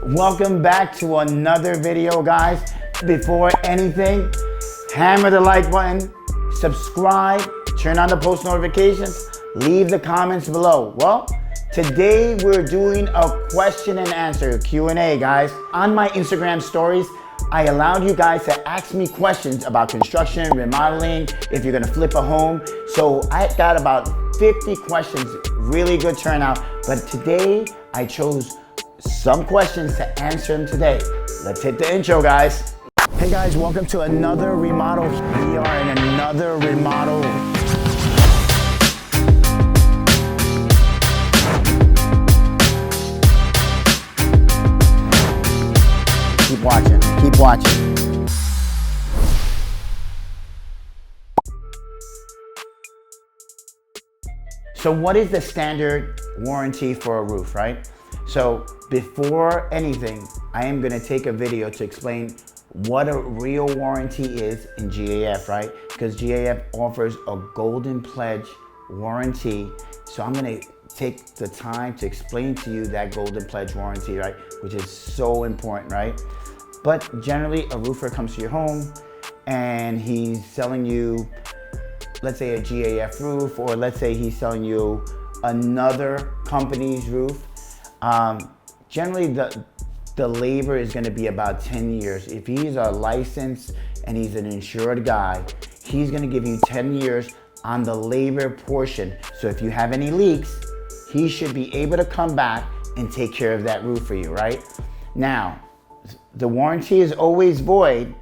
Welcome back to another video, guys. Before anything, hammer the like button, subscribe, turn on the post notifications, leave the comments below. Well, today we're doing a question and answer, Q&A, guys. On my Instagram stories, I allowed you guys to ask me questions about construction, remodeling, if you're gonna flip a home. So I got about 50 questions, really good turnout. But today I chose some questions to answer them today. Let's hit the intro, guys. Hey guys, welcome to another remodel. We are in another remodel. Keep watching, keep watching. So what is the standard warranty for a roof, right? So before anything, I am gonna take a video to explain what a real warranty is in GAF, right? Because GAF offers a golden pledge warranty. So I'm gonna take the time to explain to you that golden pledge warranty, right? Which is so important, right? But generally a roofer comes to your home and he's selling you, let's say a GAF roof, or let's say he's selling you another company's roof. Generally the labor is gonna be about 10 years. If he's a licensed and he's an insured guy, he's gonna give you 10 years on the labor portion. So if you have any leaks, he should be able to come back and take care of that roof for you, right? Now, the warranty is always void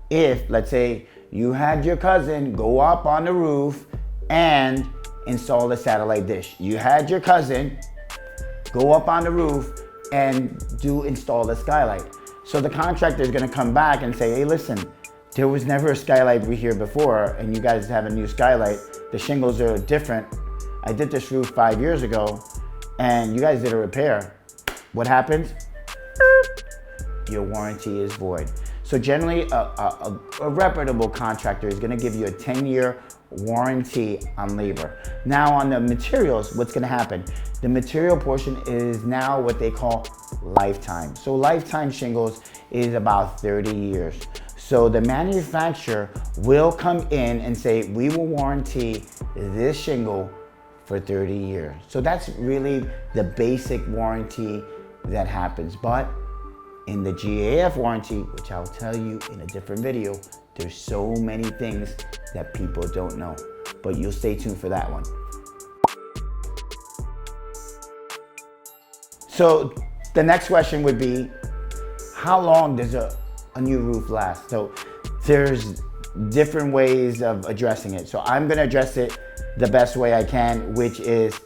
if, let's say, you had your cousin go up on the roof and install a satellite dish. You had your cousin go up on the roof and install the skylight. So the contractor is gonna come back and say, hey, listen, there was never a skylight here before and you guys have a new skylight. The shingles are different. I did this roof 5 years ago and you guys did a repair. What happens? Your warranty is void. So generally a reputable contractor is gonna give you a 10-year warranty on labor. Now on the materials, what's gonna happen? The material portion is now what they call lifetime. So lifetime shingles is about 30 years. So the manufacturer will come in and say, we will warranty this shingle for 30 years. So that's really the basic warranty that happens. But in the GAF warranty, which I'll tell you in a different video, there's so many things that people don't know, but you'll stay tuned for that one. So the next question would be, how long does a new roof last? So there's different ways of addressing it. So I'm gonna address it the best way I can, which is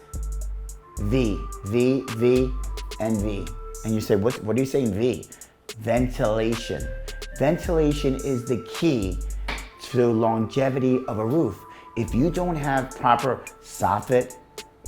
V, and V. And you say, what are you saying V? Ventilation. Ventilation is the key to the longevity of a roof. If you don't have proper soffit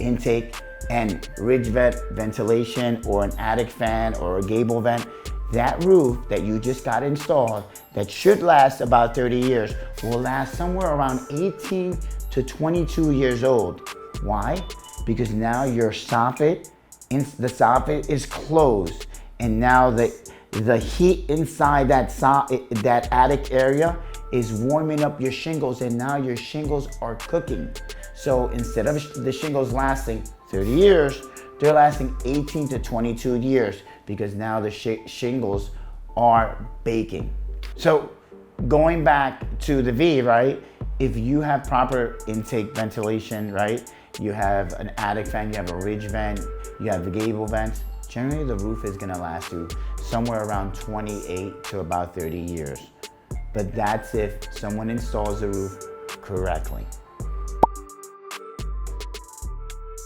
intake and ridge vent ventilation, or an attic fan or a gable vent, that roof that you just got installed that should last about 30 years will last somewhere around 18 to 22 years old. Why? Because now your soffit, the soffit is closed, and now the heat inside that attic area is warming up your shingles, and now your shingles are cooking. So instead of the shingles lasting 30 years, they're lasting 18 to 22 years because now the shingles are baking. So going back to the V, right? If you have proper intake ventilation, right? You have an attic fan, you have a ridge vent, you have the gable vents, generally the roof is gonna last you somewhere around 28 to about 30 years. But that's if someone installs the roof correctly.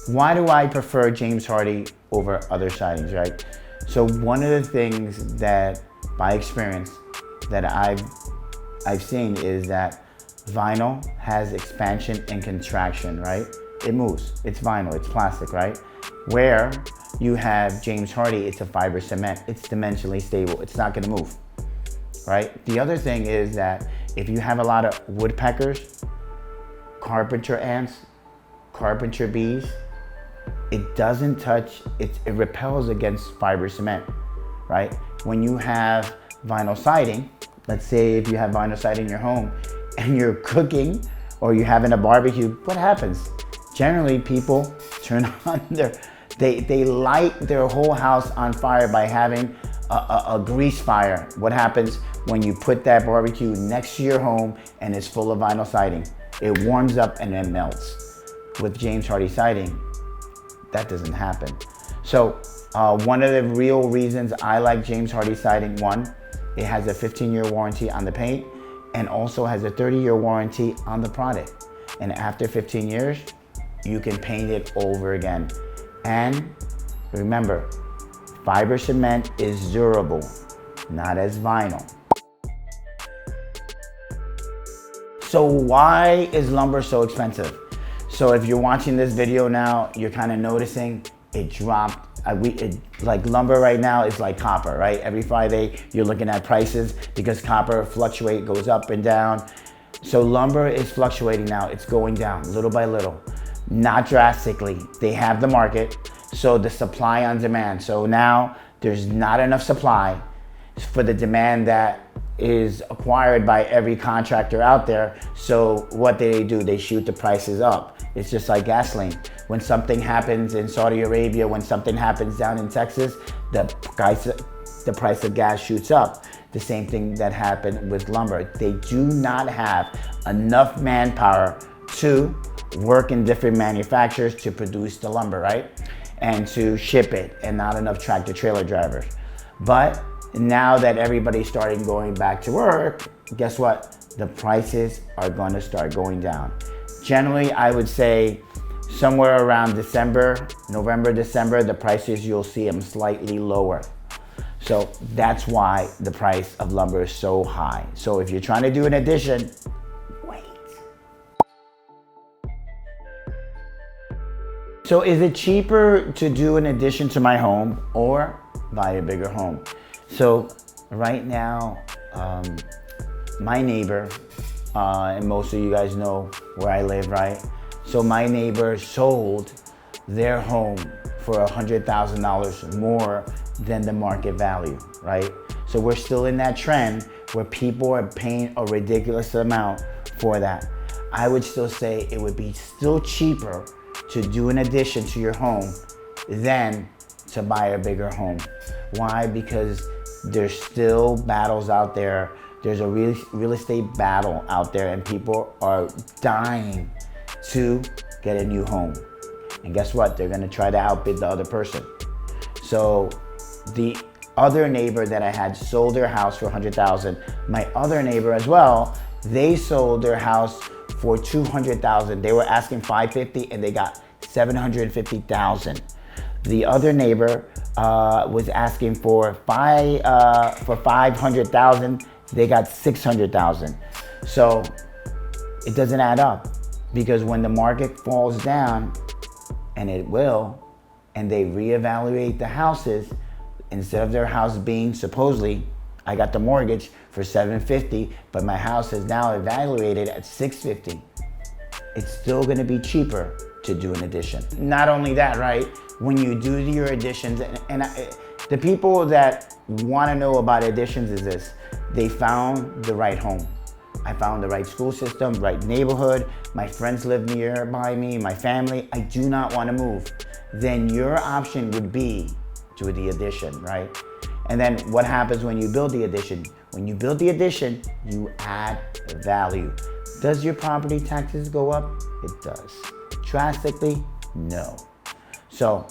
Why do I prefer James Hardie over other sidings, right? So one of the things that, by experience, that I've seen is that vinyl has expansion and contraction, right? It moves, it's vinyl, it's plastic, right? Where you have James Hardie, it's a fiber cement, it's dimensionally stable, it's not gonna move, right? The other thing is that if you have a lot of woodpeckers, carpenter ants, carpenter bees, it doesn't touch, it repels against fiber cement. right? When you have vinyl siding, let's say if you have vinyl siding in your home and you're cooking or you're having a barbecue, what happens? Generally, people turn on they light their whole house on fire by having a grease fire. What happens when you put that barbecue next to your home and it's full of vinyl siding? It warms up and then melts. With James Hardie siding, that doesn't happen. So one of the real reasons I like James Hardie siding, one, it has a 15-year warranty on the paint and also has a 30-year warranty on the product. And after 15 years, you can paint it over again. And remember, fiber cement is durable, not as vinyl. So why is lumber so expensive? So if you're watching this video now, you're kind of noticing it dropped. Like lumber right now is like copper, right? Every Friday you're looking at prices because copper fluctuates, goes up and down. So lumber is fluctuating now. It's going down little by little, not drastically. They have the market, so the supply on demand. So now there's not enough supply for the demand that is acquired by every contractor out there. So what do? They shoot the prices up. It's just like gasoline. When something happens in Saudi Arabia, when something happens down in Texas, the price of gas shoots up. The same thing that happened with lumber. They do not have enough manpower to work in different manufacturers to produce the lumber, right? And to ship it, and not enough tractor trailer drivers. But now that everybody's starting going back to work, guess what? The prices are gonna start going down. Generally, I would say somewhere around November, December, the prices, you'll see them slightly lower. So that's why the price of lumber is so high. So if you're trying to do an addition, wait. So is it cheaper to do an addition to my home or buy a bigger home? So right now, my neighbor, and most of you guys know where I live, right? So my neighbor sold their home for $100,000 more than the market value, right? So we're still in that trend where people are paying a ridiculous amount for that. I would still say it would be still cheaper to do an addition to your home than to buy a bigger home. Why? Because there's still battles out there. There's a real estate battle out there, and people are dying to get a new home. And guess what? They're gonna try to outbid the other person. So the other neighbor that I had sold their house for $100,000. My other neighbor as well, they sold their house for $200,000. They were asking $550,000 and they got $750,000. The other neighbor was asking for $500,000. They got $600,000. So it doesn't add up, because when the market falls down, and it will, and they reevaluate the houses, instead of their house being supposedly, I got the mortgage for $750,000, but my house is now evaluated at $650,000. It's still gonna be cheaper to do an addition. Not only that, right? When you do your additions, the people that wanna know about additions is this: they found the right home. I found the right school system, right neighborhood. My friends live nearby me, my family. I do not want to move. Then your option would be do the addition, right? And then what happens when you build the addition? When you build the addition, you add value. Does your property taxes go up? It does. Drastically? No. So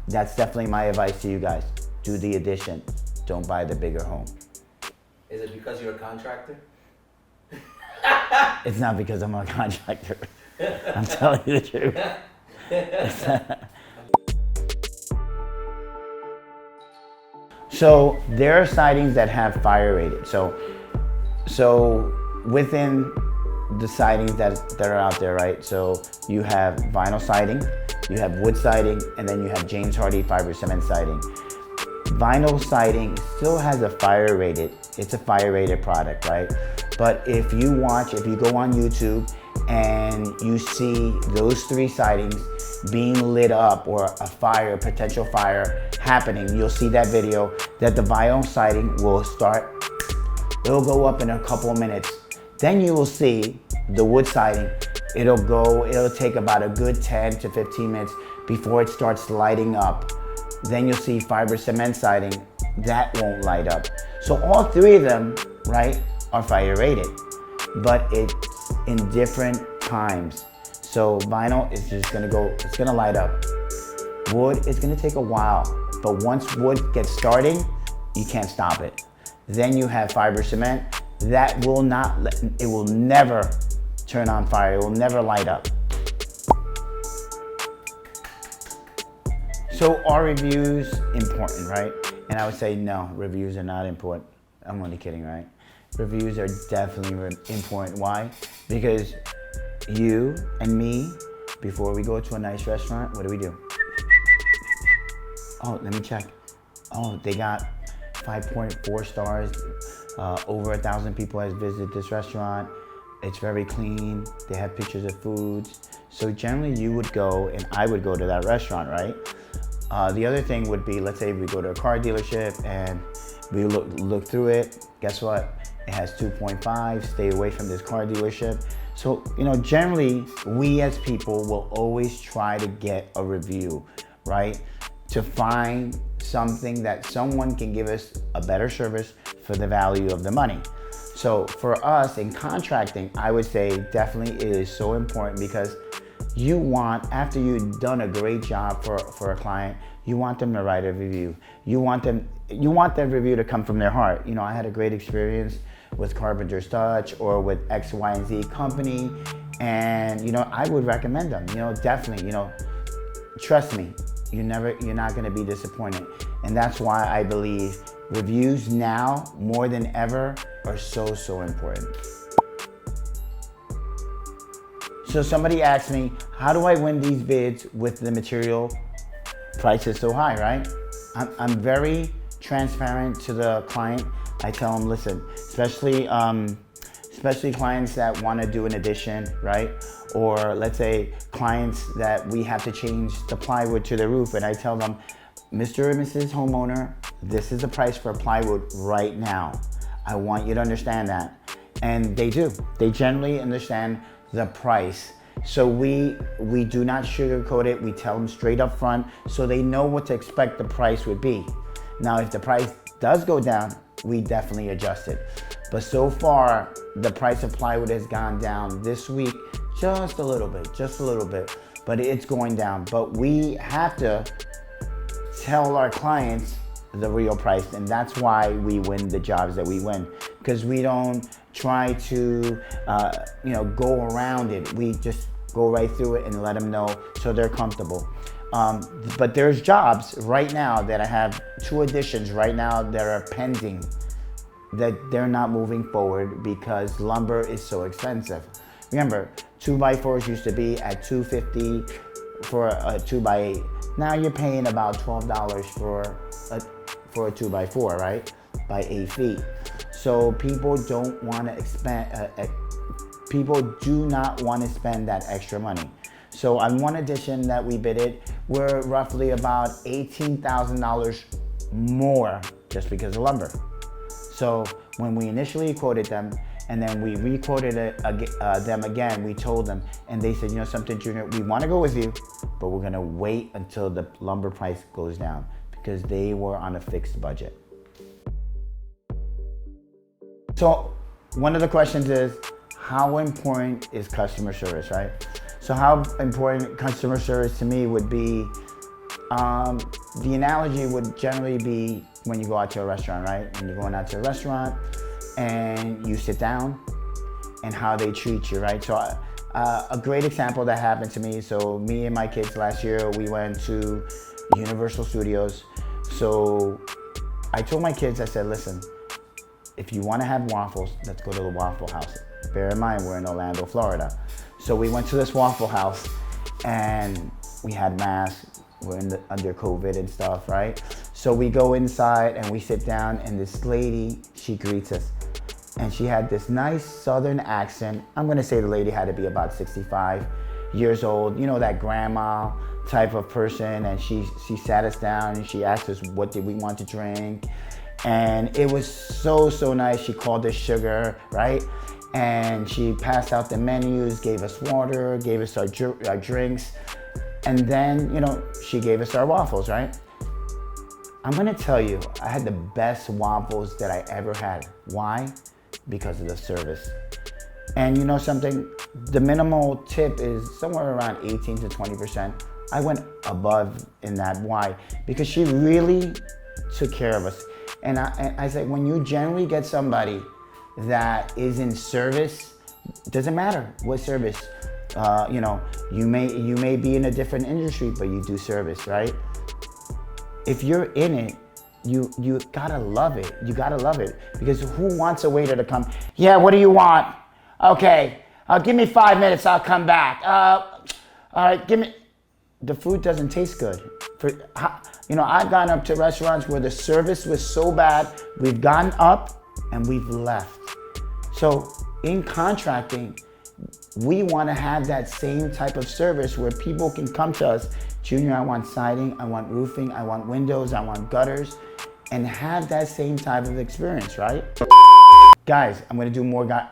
that's definitely my advice to you guys. Do the addition. Don't buy the bigger home. Is it because you're a contractor? It's not because I'm a contractor. I'm telling you the truth. So there are sidings that have fire rated. So within the sidings that are out there, right? So you have vinyl siding, you have wood siding, and then you have James Hardie fiber cement siding. Vinyl siding still has a fire rated. It's a fire rated product, right? But if you go on YouTube and you see those three sidings being lit up, or a potential fire happening, you'll see that video that the vinyl siding will start. It'll go up in a couple of minutes. Then you will see the wood siding. It'll take about a good 10 to 15 minutes before it starts lighting up. Then you'll see fiber cement siding. That won't light up. So all three of them, right, are fire rated, but it's in different times. So vinyl is just gonna go, it's gonna light up. Wood is gonna take a while, but once wood gets starting, you can't stop it. Then you have fiber cement. That will not, it will never turn on fire. It will never light up. So are reviews important, right? And I would say no, reviews are not important. I'm only kidding, right? Reviews are definitely important. Why? Because you and me, before we go to a nice restaurant, what do? Oh, let me check. Oh, they got 5.4 stars. Over 1,000 people has visited this restaurant. It's very clean. They have pictures of foods. So generally you would go, and I would go to that restaurant, right? The other thing would be, let's say we go to a car dealership and we look through it. Guess what? It has 2.5, stay away from this car dealership. So, generally we as people will always try to get a review, right? To find something that someone can give us a better service for the value of the money. So for us in contracting, I would say definitely it is so important because you want, after you've done a great job for a client, you want them to write a review. You want that review to come from their heart. I had a great experience with Carpenter'S or with X, Y, and Z company, and I would recommend them. Definitely. Trust me, you're not going to be disappointed, and that's why I believe reviews now more than ever are so important. So somebody asked me, how do I win these bids with the material prices so high, right? I'm very transparent to the client. I tell them, listen, especially clients that want to do an addition, right? Or let's say clients that we have to change the plywood to the roof, and I tell them, Mr. and Mrs. Homeowner, this is the price for plywood right now. I want you to understand that. And they do. They generally understand the price. So we do not sugarcoat it. We tell them straight up front so they know what to expect the price would be. Now, if the price does go down, we definitely adjust it. But so far, the price of plywood has gone down this week just a little bit, but it's going down. But we have to tell our clients the real price, and that's why we win the jobs that we win, because we don't try to go around it. We just go right through it and let them know so they're comfortable. But there's jobs right now that I have 2 additions right now that are pending, that they're not moving forward because lumber is so expensive. Remember, 2x4s used to be at $250 for a 2x8. Now you're paying about $12 for a 2x4, right? By 8 feet. So people don't want to expand. People do not want to spend that extra money. So on one addition that we bidded, we're roughly about $18,000 more just because of lumber. So when we initially quoted them, and then we re-quoted them again, we told them, and they said, something, Junior, we want to go with you, but we're going to wait until the lumber price goes down, because they were on a fixed budget. So one of the questions is, how important is customer service, right? So how important customer service to me would be, the analogy would generally be when you go out to a restaurant, right? When you're going out to a restaurant and you sit down and how they treat you, right? So a great example that happened to me, so me and my kids last year, we went to Universal Studios. So I told my kids, I said, listen, if you want to have waffles, let's go to the Waffle House. Bear in mind, we're in Orlando, Florida. So we went to this Waffle House and we had masks. We're under COVID and stuff, right? So we go inside and we sit down, and this lady, she greets us. And she had this nice Southern accent. I'm gonna say the lady had to be about 65 years old. That grandma type of person, and she sat us down and she asked us what did we want to drink, and it was so nice. She called us sugar, right? And she passed out the menus, gave us water, gave us our drinks, and then, you know, she gave us our waffles, right? I'm gonna tell you, I had the best waffles that I ever had. Why? Because of the service. And you know something? The minimal tip is somewhere around 18 to 20%. I went above in that. Why? Because she really took care of us. And I said, when you generally get somebody that is in service, doesn't matter what service. You know, you may be in a different industry, but you do service, right? If you're in it, you gotta love it. You gotta love it, because who wants a waiter to come? Yeah, what do you want? Okay, give me 5 minutes. I'll come back. All right, give me. The food doesn't taste good. You know, I've gone up to restaurants where the service was so bad, we've gone up and we've left. So in contracting, we want to have that same type of service where people can come to us, Junior, I want siding, I want roofing, I want windows, I want gutters, and have that same type of experience, right? Guys, I'm going to do more More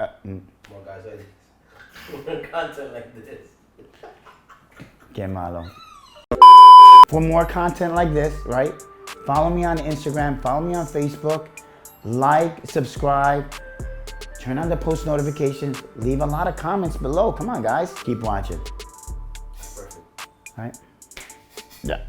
guys like this. More content like this. Que malo. For more content like this, right? Follow me on Instagram, follow me on Facebook, like, subscribe, turn on the post notifications, leave a lot of comments below. Come on, guys. Keep watching. Perfect. All right? Yeah.